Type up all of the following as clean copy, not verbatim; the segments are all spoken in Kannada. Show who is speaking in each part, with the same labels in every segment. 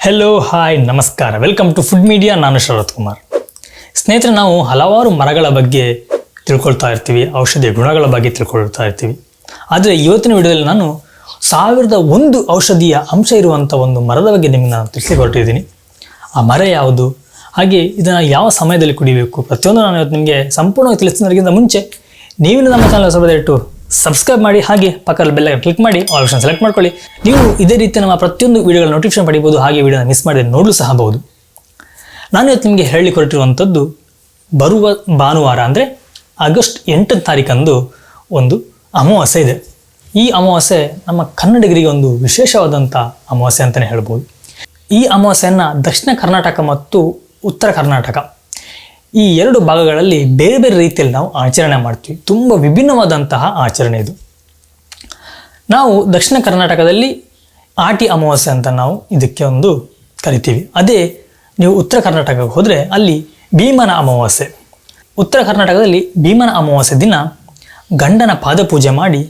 Speaker 1: ಹೆಲೋ ಹಾಯ್ ನಮಸ್ಕಾರ, ವೆಲ್ಕಮ್ ಟು ಫುಡ್ ಮೀಡಿಯಾ. ನಾನು ಶರತ್ ಕುಮಾರ್. ಸ್ನೇಹಿತರೆ, ನಾವು ಹಲವಾರು ಮರಗಳ ಬಗ್ಗೆ ತಿಳ್ಕೊಳ್ತಾ ಇರ್ತೀವಿ, ಔಷಧಿಯ ಗುಣಗಳ ಬಗ್ಗೆ ತಿಳ್ಕೊಳ್ತಾ ಇರ್ತೀವಿ. ಆದರೆ ಇವತ್ತಿನ ವಿಡಿಯೋದಲ್ಲಿ ನಾನು 1001 ಔಷಧಿಯ ಅಂಶ ಇರುವಂಥ ಒಂದು ಮರದ ಬಗ್ಗೆ ನಿಮಗೆ ನಾನು ತಿಳಿಸಿಕೊಟ್ಟಿದ್ದೀನಿ. ಆ ಮರ ಯಾವುದು, ಹಾಗೆ ಇದನ್ನು ಯಾವ ಸಮಯದಲ್ಲಿ ಕುಡಿಬೇಕು, ಪ್ರತಿಯೊಂದು ನಾನು ಇವತ್ತು ನಿಮಗೆ ಸಂಪೂರ್ಣವಾಗಿ ತಿಳಿಸೋದಕ್ಕಿಂತ ಮುಂಚೆ ನೀವು ನಮ್ಮ ಚಾನಲ್ ಸ್ವಲ್ಪ ದಯವಿಟ್ಟು ಸಬ್ಸ್ಕ್ರೈಬ್ ಮಾಡಿ, ಹಾಗೆ ಪಕ್ಕದಲ್ಲಿ ಬೆಲ್ ಕ್ಲಿಕ್ ಮಾಡಿ ಆಲ್ ಆಪ್ಷನ್ ಸೆಲೆಕ್ಟ್ ಮಾಡ್ಕೊಳ್ಳಿ. ನೀವು ಇದೇ ರೀತಿ ನಮ್ಮ ಪ್ರತಿಯೊಂದು ವಿಡಿಯೋಗಳ ನೋಟಿಫಿಕೇಶನ್ ಪಡಿಬೋದು, ಹಾಗೆ ವಿಡಿಯೋನ ಮಿಸ್ ಮಾಡಿದ್ರೆ ನೋಡಲು ಸಹ ಬಹುದು. ನಾನು ಇವತ್ತು ನಿಮಗೆ ಹೇಳಿ ಹೊರಟಿರುವಂಥದ್ದು ಬರುವ ಭಾನುವಾರ ಅಂದರೆ ಆಗಸ್ಟ್ 8ನೇ ತಾರೀಕಂದು ಒಂದು ಅಮಾವಾಸ್ಯೆ ಇದೆ. ಈ ಅಮಾವಾಸ್ಯೆ ನಮ್ಮ ಕನ್ನಡಿಗರಿಗೆ ಒಂದು ವಿಶೇಷವಾದಂಥ ಅಮಾವಾಸ್ಯೆ ಅಂತಲೇ ಹೇಳ್ಬೋದು. ಈ ಅಮಾವಾಸ್ಯೆಯನ್ನು ದಕ್ಷಿಣ ಕರ್ನಾಟಕ ಮತ್ತು ಉತ್ತರ ಕರ್ನಾಟಕ ಈ ಎರಡು ಭಾಗಗಳಲ್ಲಿ ಬೇರೆ ಬೇರೆ ರೀತಿಯಲ್ಲಿ ನಾವು ಆಚರಣೆ ಮಾಡ್ತೀವಿ. ತುಂಬ ವಿಭಿನ್ನವಾದಂತಹ ಆಚರಣೆ ಇದು. ನಾವು ದಕ್ಷಿಣ ಕರ್ನಾಟಕದಲ್ಲಿ ಆಟಿ ಅಮಾವಾಸ್ಯೆ ಅಂತ ನಾವು ಇದಕ್ಕೆ ಒಂದು ಕರಿತೀವಿ. ಅದೇ ನೀವು ಉತ್ತರ ಕರ್ನಾಟಕಕ್ಕೆ ಹೋದರೆ ಅಲ್ಲಿ ಭೀಮನ ಅಮಾವಾಸ್ಯೆ. ಉತ್ತರ ಕರ್ನಾಟಕದಲ್ಲಿ ಭೀಮನ ಅಮಾವಾಸ್ಯೆ ದಿನ ಗಂಡನ ಪಾದಪೂಜೆ ಮಾಡಿ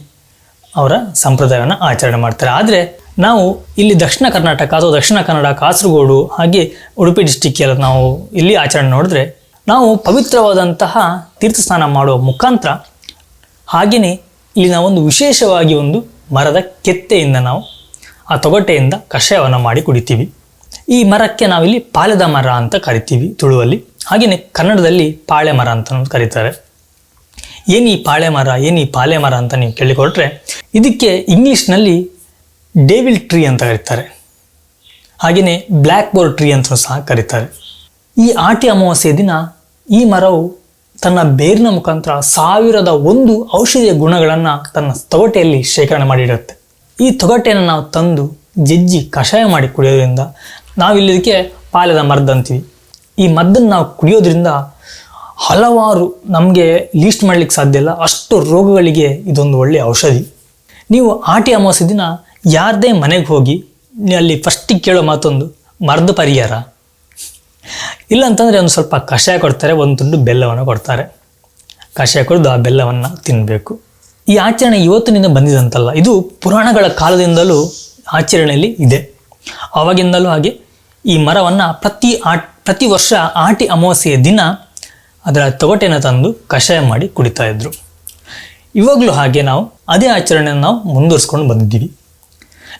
Speaker 1: ಅವರ ಸಂಪ್ರದಾಯವನ್ನು ಆಚರಣೆ ಮಾಡ್ತಾರೆ. ಆದರೆ ನಾವು ಇಲ್ಲಿ ದಕ್ಷಿಣ ಕರ್ನಾಟಕ ಅಥವಾ ದಕ್ಷಿಣ ಕನ್ನಡ, ಕಾಸರಗೋಡು, ಹಾಗೆ ಉಡುಪಿ ಡಿಸ್ಟಿಕ್ ಎಲ್ಲ ನಾವು ಇಲ್ಲಿ ಆಚರಣೆ ನೋಡಿದ್ರೆ ನಾವು ಪವಿತ್ರವಾದಂತಹ ತೀರ್ಥ ಸ್ನಾನ ಮಾಡುವ ಮುಖಾಂತರ, ಹಾಗೆಯೇ ಇಲ್ಲಿ ನಾವೊಂದು ವಿಶೇಷವಾಗಿ ಒಂದು ಮರದ ಕೆತ್ತೆಯಿಂದ ನಾವು ಆ ತೊಗಟೆಯಿಂದ ಕಷಾಯವನ್ನು ಮಾಡಿ ಕುಡಿತೀವಿ. ಈ ಮರಕ್ಕೆ ನಾವಿಲ್ಲಿ ಪಾಲೆದ ಮರ ಅಂತ ಕರಿತೀವಿ ತುಳುವಲ್ಲಿ, ಹಾಗೆಯೇ ಕನ್ನಡದಲ್ಲಿ ಪಾಳೆ ಮರ ಅಂತ ಕರೀತಾರೆ. ಏನು ಈ ಪಾಳೆ ಮರ, ಏನು ಈ ಪಾಲೆ ಮರ ಅಂತ ನೀವು ಕೇಳಿಕೊಟ್ರೆ, ಇದಕ್ಕೆ ಇಂಗ್ಲೀಷ್ನಲ್ಲಿ ಡೇವಿಲ್ ಟ್ರೀ ಅಂತ ಕರೀತಾರೆ, ಹಾಗೆಯೇ ಬ್ಲ್ಯಾಕ್ ಬೋರ್ ಟ್ರೀ ಅಂತ ಸಹ ಕರೀತಾರೆ. ಈ ಆಟಿ ಅಮಾವಾಸ್ಯೆ ದಿನ ಈ ಮರವು ತನ್ನ ಬೇರಿನ ಮುಖಾಂತರ 1001 ಔಷಧಿಯ ಗುಣಗಳನ್ನು ತನ್ನ ತೊಗಟೆಯಲ್ಲಿ ಶೇಖರಣೆ ಮಾಡಿಡುತ್ತೆ. ಈ ತೊಗಟೆಯನ್ನು ನಾವು ತಂದು ಜಜ್ಜಿ ಕಷಾಯ ಮಾಡಿ ಕುಡಿಯೋದ್ರಿಂದ, ನಾವಿಲ್ಲಿದಕ್ಕೆ ಪಾಲೆದ ಮದ್ದು ಅಂತೀವಿ, ಈ ಮದ್ದನ್ನು ನಾವು ಕುಡಿಯೋದ್ರಿಂದ ಹಲವಾರು ನಮಗೆ ಲೀಸ್ಟ್ ಮಾಡಲಿಕ್ಕೆ ಸಾಧ್ಯ ಇಲ್ಲ ಅಷ್ಟು ರೋಗಗಳಿಗೆ ಇದೊಂದು ಒಳ್ಳೆಯ ಔಷಧಿ. ನೀವು ಆಟಿ ಅಮಾವಾಸ್ಯೆ ದಿನ ಯಾರದೇ ಮನೆಗೆ ಹೋಗಿ ಅಲ್ಲಿ ಫಸ್ಟಿಗೆ ಕೇಳೋ ಮಾತೊಂದು ಮರದ ಪರಿಹಾರ, ಇಲ್ಲ ಅಂತಂದರೆ ಒಂದು ಸ್ವಲ್ಪ ಕಷಾಯ ಕೊಡ್ತಾರೆ, ಒಂದು ತುಂಡು ಬೆಲ್ಲವನ್ನು ಕೊಡ್ತಾರೆ. ಕಷಾಯ ಕುಡಿದು ಆ ಬೆಲ್ಲವನ್ನು ತಿನ್ನಬೇಕು. ಈ ಆಚರಣೆ ಇವತ್ತಿನಿಂದ ಬಂದಿದಂತಲ್ಲ, ಇದು ಪುರಾಣಗಳ ಕಾಲದಿಂದಲೂ ಆಚರಣೆಯಲ್ಲಿ ಇದೆ. ಆವಾಗಿಂದಲೂ ಹಾಗೆ ಈ ಮರವನ್ನು ಪ್ರತಿ ವರ್ಷ ಆಟಿ ಅಮಾವಾಸ್ಯೆಯ ದಿನ ಅದರ ತೊಗಟೆಯನ್ನು ತಂದು ಕಷಾಯ ಮಾಡಿ ಕುಡಿತಾ ಇದ್ರು. ಇವಾಗಲೂ ಹಾಗೆ ನಾವು ಅದೇ ಆಚರಣೆಯನ್ನು ನಾವು ಮುಂದುವರಿಸ್ಕೊಂಡು ಬಂದಿದ್ದೀವಿ.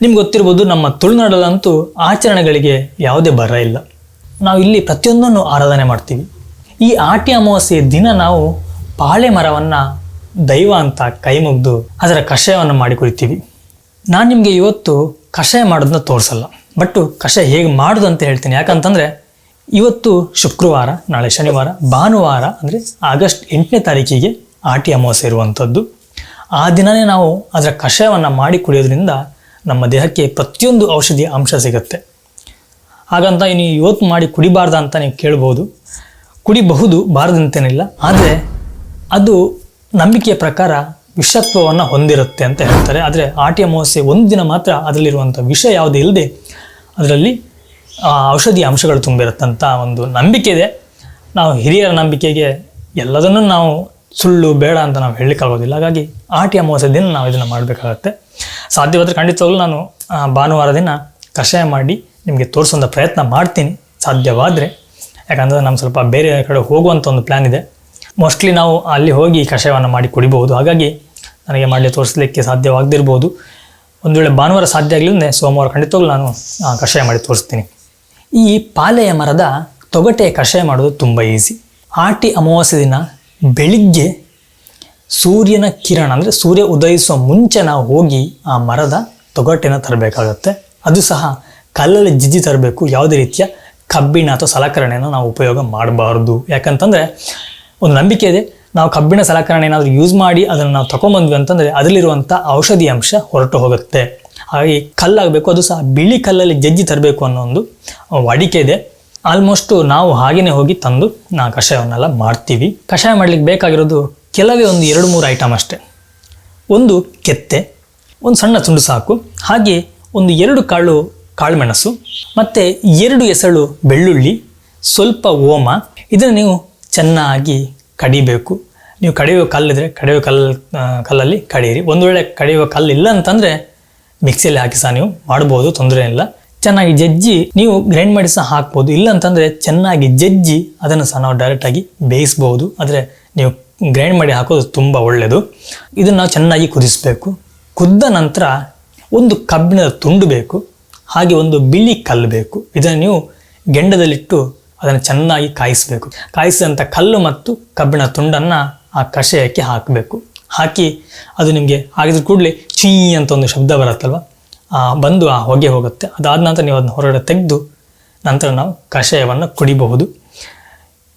Speaker 1: ನಿಮ್ಗೆ ಗೊತ್ತಿರ್ಬೋದು, ನಮ್ಮ ತುಳುನಾಡಲ್ಲಂತೂ ಆಚರಣೆಗಳಿಗೆ ಯಾವುದೇ ಬರ ಇಲ್ಲ. ನಾವು ಇಲ್ಲಿ ಪ್ರತಿಯೊಂದನ್ನು ಆರಾಧನೆ ಮಾಡ್ತೀವಿ. ಈ ಆಟಿ ಅಮಾವಾಸ್ಯೆಯ ದಿನ ನಾವು ಪಾಳೆ ಮರವನ್ನು ದೈವ ಅಂತ ಕೈ ಮುಗಿದು ಅದರ ಕಷಾಯವನ್ನು ಮಾಡಿ ಕುಡಿತೀವಿ. ನಾನು ನಿಮಗೆ ಇವತ್ತು ಕಷಾಯ ಮಾಡೋದನ್ನ ತೋರಿಸಲ್ಲ, ಬಟ್ ಕಷಾಯ ಹೇಗೆ ಮಾಡೋದು ಅಂತ ಹೇಳ್ತೀನಿ. ಯಾಕಂತಂದರೆ ಇವತ್ತು ಶುಕ್ರವಾರ, ನಾಳೆ ಶನಿವಾರ, ಭಾನುವಾರ ಅಂದರೆ ಆಗಸ್ಟ್ 8ನೇ ತಾರೀಕಿಗೆ ಆಟಿ ಅಮಾವಾಸ್ಯೆ ಇರುವಂಥದ್ದು. ಆ ದಿನವೇ ನಾವು ಅದರ ಕಷಾಯವನ್ನು ಮಾಡಿ ಕುಡಿಯೋದ್ರಿಂದ ನಮ್ಮ ದೇಹಕ್ಕೆ ಪ್ರತಿಯೊಂದು ಔಷಧಿಯ ಅಂಶ ಸಿಗುತ್ತೆ. ಹಾಗಂತ ನೀವು ಇವತ್ತು ಮಾಡಿ ಕುಡಿಬಾರ್ದ ಅಂತ ನೀವು ಕೇಳ್ಬೋದು. ಕುಡಿಬಹುದು, ಬಾರದಂತೇನಿಲ್ಲ, ಆದರೆ ಅದು ನಂಬಿಕೆಯ ಪ್ರಕಾರ ವಿಷತ್ವವನ್ನು ಹೊಂದಿರುತ್ತೆ ಅಂತ ಹೇಳ್ತಾರೆ. ಆದರೆ ಆಟಿ ಅಮಾವಾಸ್ಯೆ ಒಂದು ದಿನ ಮಾತ್ರ ಅದರಲ್ಲಿರುವಂಥ ವಿಷ ಯಾವುದೇ ಇಲ್ಲದೆ ಅದರಲ್ಲಿ ಔಷಧಿ ಅಂಶಗಳು ತುಂಬಿರುತ್ತಂತ ಒಂದು ನಂಬಿಕೆ ಇದೆ. ನಾವು ಹಿರಿಯರ ನಂಬಿಕೆಗೆ ಎಲ್ಲದನ್ನೂ ನಾವು ಸುಳ್ಳು ಬೇಡ ಅಂತ ನಾವು ಹೇಳಲಿಕ್ಕಾಗೋದಿಲ್ಲ. ಹಾಗಾಗಿ ಆಟಿ ಅಮಾವಾಸ್ಯೆ ದಿನ ನಾವು ಇದನ್ನು ಮಾಡಬೇಕಾಗತ್ತೆ. ಸಾಧ್ಯವಾದರೆ ಖಂಡಿತವಾಗ್ಲೂ ನಾನು ಭಾನುವಾರ ದಿನ ಕಷಾಯ ಮಾಡಿ ನಿಮಗೆ ತೋರಿಸೋಂಥ ಪ್ರಯತ್ನ ಮಾಡ್ತೀನಿ, ಸಾಧ್ಯವಾದರೆ. ಯಾಕಂದರೆ ನಮ್ಮ ಸ್ವಲ್ಪ ಬೇರೆ ಕಡೆ ಹೋಗುವಂಥ ಒಂದು ಪ್ಲ್ಯಾನ್ ಇದೆ. ಮೋಸ್ಟ್ಲಿ ನಾವು ಅಲ್ಲಿ ಹೋಗಿ ಕಷಾಯವನ್ನು ಮಾಡಿ ಕುಡಿಬಹುದು. ಹಾಗಾಗಿ ನನಗೆ ಮಾಡಿ ತೋರಿಸಲಿಕ್ಕೆ ಸಾಧ್ಯವಾಗದಿರ್ಬೋದು. ಒಂದು ವೇಳೆ ಭಾನುವಾರ ಸಾಧ್ಯ ಆಗಲಿಂದ ಸೋಮವಾರ ಖಂಡಿತವಾಗ್ಲೂ ನಾನು ಕಷಾಯ ಮಾಡಿ ತೋರಿಸ್ತೀನಿ. ಈ ಪಾಲೆಯ ಮರದ ತೊಗಟೆಯ ಕಷಾಯ ಮಾಡೋದು ತುಂಬ ಈಸಿ. ಆಟಿ ಅಮಾವಾಸ್ಯೆ ದಿನ ಬೆಳಿಗ್ಗೆ ಸೂರ್ಯನ ಕಿರಣ ಅಂದರೆ ಸೂರ್ಯ ಉದಯಿಸುವ ಮುಂಚೆ ನಾವು ಹೋಗಿ ಆ ಮರದ ತೊಗಟೆನ ತರಬೇಕಾಗತ್ತೆ. ಅದು ಸಹ ಕಲ್ಲಲ್ಲಿ ಜಜ್ಜಿ ತರಬೇಕು. ಯಾವುದೇ ರೀತಿಯ ಕಬ್ಬಿಣ ಅಥವಾ ಸಲಕರಣೆಯನ್ನು ನಾವು ಉಪಯೋಗ ಮಾಡಬಾರ್ದು. ಯಾಕಂತಂದರೆ ಒಂದು ನಂಬಿಕೆ ಇದೆ, ನಾವು ಕಬ್ಬಿಣ ಸಲಕರಣೆ ಏನಾದರೂ ಯೂಸ್ ಮಾಡಿ ಅದನ್ನು ನಾವು ತೊಗೊಂಬಂದ್ವಿ ಅಂತಂದರೆ ಅದರಲ್ಲಿರುವಂಥ ಔಷಧಿ ಅಂಶ ಹೊರಟು ಹೋಗುತ್ತೆ. ಹಾಗಾಗಿ ಕಲ್ಲಾಗಬೇಕು, ಅದು ಸಹ ಬಿಳಿ ಕಲ್ಲಲ್ಲಿ ಜಜ್ಜಿ ತರಬೇಕು ಅನ್ನೋ ಒಂದು ವಾಡಿಕೆ ಇದೆ. ಆಲ್ಮೋಸ್ಟು ನಾವು ಹಾಗೆಯೇ ಹೋಗಿ ತಂದು ನಾವು ಕಷಾಯವನ್ನೆಲ್ಲ ಮಾಡ್ತೀವಿ. ಕಷಾಯ ಮಾಡಲಿಕ್ಕೆ ಬೇಕಾಗಿರೋದು ಕೆಲವೇ ಒಂದು 2-3 ಐಟಮ್ ಅಷ್ಟೇ. ಒಂದು ಕೆತ್ತೆ, ಒಂದು ಸಣ್ಣ ತುಂಡು ಸಾಕು, ಹಾಗೆ ಒಂದು 2 ಕಾಳುಮೆಣಸು, ಮತ್ತು 2 ಎಸಳು ಬೆಳ್ಳುಳ್ಳಿ, ಸ್ವಲ್ಪ ಓಮ. ಇದನ್ನು ನೀವು ಚೆನ್ನಾಗಿ ಕಡಿಬೇಕು. ನೀವು ಕಡಿಯುವ ಕಲ್ಲಿದ್ರೆ ಕಲ್ಲಲ್ಲಿ ಕಡಿಯಿರಿ. ಒಂದು ವೇಳೆ ಕಡಿಯುವ ಕಲ್ಲಿಲ್ಲ ಅಂತಂದರೆ ಮಿಕ್ಸಿಯಲ್ಲಿ ಹಾಕಿ ಸಹ ನೀವು ಮಾಡ್ಬೋದು, ತೊಂದರೆ ಇಲ್ಲ. ಚೆನ್ನಾಗಿ ಜಜ್ಜಿ ನೀವು ಗ್ರೈಂಡ್ ಮಾಡಿ ಸಹ ಹಾಕ್ಬೋದು. ಇಲ್ಲ ಅಂತಂದರೆ ಚೆನ್ನಾಗಿ ಜಜ್ಜಿ ಅದನ್ನು ಸಹ ನಾವು ಡೈರೆಕ್ಟಾಗಿ ಬೇಯಿಸ್ಬೋದು. ಆದರೆ ನೀವು ಗ್ರೈಂಡ್ ಮಾಡಿ ಹಾಕೋದು ತುಂಬ ಒಳ್ಳೆಯದು. ಇದನ್ನು ನಾವು ಚೆನ್ನಾಗಿ ಕುದಿಸಬೇಕು. ಕುದ್ದ ನಂತರ ಒಂದು ಕಬ್ಬಿಣದ ತುಂಡು ಬೇಕು, ಹಾಗೆ ಒಂದು ಬಿಳಿ ಕಲ್ಲು ಬೇಕು. ಇದನ್ನು ನೀವು ಗೆಂಡದಲ್ಲಿಟ್ಟು ಅದನ್ನು ಚೆನ್ನಾಗಿ ಕಾಯಿಸಬೇಕು. ಕಾಯಿಸಿದಂಥ ಕಲ್ಲು ಮತ್ತು ಕಬ್ಬಿಣ ತುಂಡನ್ನು ಆ ಕಷಾಯಕ್ಕೆ ಹಾಕಬೇಕು. ಹಾಕಿ ಅದು ನಿಮಗೆ ಹಾಕಿದ ಕೂಡಲೇ ಚೀ ಅಂತ ಒಂದು ಶಬ್ದ ಬರುತ್ತಲ್ವ, ಬಂದು ಆ ಹೊಗೆ ಹೋಗುತ್ತೆ. ಅದಾದ ನಂತರ ನೀವು ಅದನ್ನು ಹೊರಗಡೆ ತೆಗೆದು ನಂತರ ನಾವು ಕಷಾಯವನ್ನು ಕುಡಿಬಹುದು.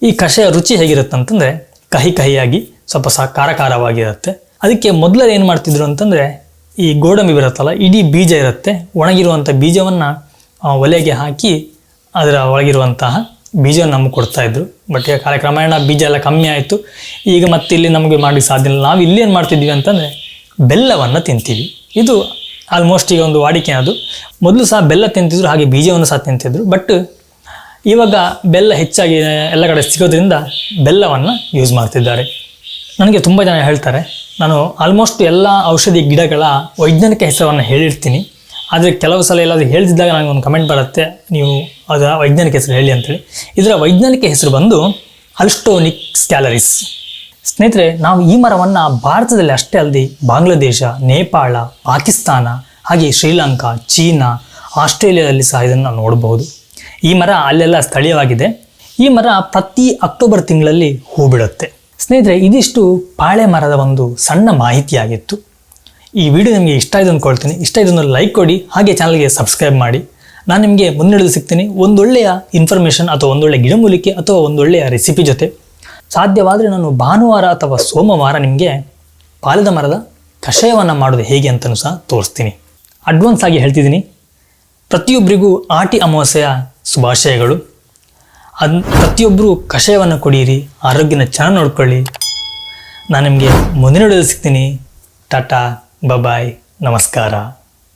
Speaker 1: ಈ ಕಷಾಯ ರುಚಿ ಹೇಗಿರುತ್ತೆ ಅಂತಂದರೆ ಕಹಿ ಕಹಿಯಾಗಿ ಸ್ವಲ್ಪ ಸಹ ಖಾರ ಖಾರವಾಗಿರುತ್ತೆ. ಅದಕ್ಕೆ ಮೊದಲು ಏನು ಮಾಡ್ತಿದ್ರು ಅಂತಂದರೆ ಈ ಗೋಡಂಬಿ ಬರುತ್ತಲ್ಲ, ಇಡೀ ಬೀಜ ಇರುತ್ತೆ, ಒಣಗಿರುವಂಥ ಬೀಜವನ್ನು ಒಲೆಗೆ ಹಾಕಿ ಅದರ ಒಳಗಿರುವಂತಹ ಬೀಜವನ್ನು ನಮಗೆ ಕೊಡ್ತಾಯಿದ್ರು. ಬಟ್ ಈಗ ಕಾಲಕ್ರಮೇಣ ಬೀಜ ಎಲ್ಲ ಕಮ್ಮಿ ಆಯಿತು. ಈಗ ಮತ್ತೆ ಇಲ್ಲಿ ನಮಗೆ ಮಾಡಲಿಕ್ಕೆ ಸಾಧ್ಯ ಇಲ್ಲ. ನಾವು ಇಲ್ಲಿ ಏನು ಮಾಡ್ತಿದ್ದೀವಿ ಅಂತಂದರೆ ಬೆಲ್ಲವನ್ನು ತಿಂತೀವಿ. ಇದು ಆಲ್ಮೋಸ್ಟ್ ಈಗ ಒಂದು ವಾಡಿಕೆ. ಅದು ಮೊದಲು ಸಹ ಬೆಲ್ಲ ತಿಂತಿದ್ರು, ಹಾಗೆ ಬೀಜವನ್ನು ಸಹ ತಿಂತಿದ್ರು. ಬಟ್ ಇವಾಗ ಬೆಲ್ಲ ಹೆಚ್ಚಾಗಿ ಎಲ್ಲ ಕಡೆ ಸಿಗೋದ್ರಿಂದ ಬೆಲ್ಲವನ್ನು ಯೂಸ್ ಮಾಡ್ತಿದ್ದಾರೆ. ನನಗೆ ತುಂಬ ಜನ ಹೇಳ್ತಾರೆ, ನಾನು ಆಲ್ಮೋಸ್ಟ್ ಎಲ್ಲ ಔಷಧಿ ಗಿಡಗಳ ವೈಜ್ಞಾನಿಕ ಹೆಸರನ್ನು ಹೇಳಿರ್ತೀನಿ, ಆದರೆ ಕೆಲವು ಸಲ ಎಲ್ಲಾದರೂ ಹೇಳ್ತಿದ್ದಾಗ ನನಗೆ ಒಂದು ಕಮೆಂಟ್ ಬರುತ್ತೆ, ನೀವು ಅದರ ವೈಜ್ಞಾನಿಕ ಹೆಸರು ಹೇಳಿ ಅಂತೇಳಿ. ಇದರ ವೈಜ್ಞಾನಿಕ ಹೆಸರು ಬಂದು ಅಲ್ಸ್ಟೋನಿಕ್ ಸ್ಕ್ಯಾಲರಿಸ್. ಸ್ನೇಹಿತರೆ, ನಾವು ಈ ಮರವನ್ನು ಭಾರತದಲ್ಲಿ ಅಷ್ಟೇ ಅಲ್ಲದೆ ಬಾಂಗ್ಲಾದೇಶ, ನೇಪಾಳ, ಪಾಕಿಸ್ತಾನ, ಹಾಗೆ ಶ್ರೀಲಂಕಾ, ಚೀನಾ, ಆಸ್ಟ್ರೇಲಿಯಾದಲ್ಲಿ ಸಹ ಇದನ್ನು ನೋಡಬಹುದು. ಈ ಮರ ಅಲ್ಲೆಲ್ಲ ಸ್ಥಳೀಯವಾಗಿದೆ. ಈ ಮರ ಪ್ರತಿ ಅಕ್ಟೋಬರ್ ತಿಂಗಳಲ್ಲಿ ಹೂ ಬಿಡುತ್ತೆ. ಸ್ನೇಹಿತರೆ, ಇದಿಷ್ಟು ಬಾಳೆ ಮರದ ಒಂದು ಸಣ್ಣ ಮಾಹಿತಿಯಾಗಿತ್ತು. ಈ ವಿಡಿಯೋ ನಿಮಗೆ ಇಷ್ಟ ಆಯಿತು ಅಂದ್ಕೊಳ್ತೀನಿ. ಇಷ್ಟ ಇದನ್ನು ಲೈಕ್ ಕೊಡಿ, ಹಾಗೆ ಚಾನಲ್ಗೆ ಸಬ್ಸ್ಕ್ರೈಬ್ ಮಾಡಿ. ನಾನು ನಿಮಗೆ ಮುಂದಿಡಿದು ಸಿಗ್ತೀನಿ ಒಂದೊಳ್ಳೆಯ ಇನ್ಫಾರ್ಮೇಷನ್ ಅಥವಾ ಒಂದೊಳ್ಳೆಯ ಗಿಡಮೂಲಿಕೆ ಅಥವಾ ಒಂದೊಳ್ಳೆಯ ರೆಸಿಪಿ ಜೊತೆ. ಸಾಧ್ಯವಾದರೆ ನಾನು ಭಾನುವಾರ ಅಥವಾ ಸೋಮವಾರ ನಿಮಗೆ ಪಾಲದ ಮರದ ಕಷಾಯವನ್ನು ಮಾಡೋದು ಹೇಗೆ ಅಂತಲೂ ಸಹ ತೋರಿಸ್ತೀನಿ. ಅಡ್ವಾನ್ಸ್ ಆಗಿ ಹೇಳ್ತಿದ್ದೀನಿ. ಪ್ರತಿಯೊಬ್ಬರಿಗೂ ಆಟಿ ಅಮಾವಾಸ್ಯೆಯ ಶುಭಾಶಯಗಳು. ಪ್ರತಿಯೊಬ್ಬರು ಕಷಾಯವನ್ನು ಕುಡಿಯಿರಿ, ಆರೋಗ್ಯನ ಚೆನ್ನಾಗಿ ನೋಡ್ಕೊಳ್ಳಿ. ನಾನು ನಿಮಗೆ ಮುಂದಿನ ವಿಡಿಯೋದಲ್ಲಿ ಸಿಗ್ತೀನಿ. ಟಾಟಾ, ಬಾಯ್, ನಮಸ್ಕಾರ.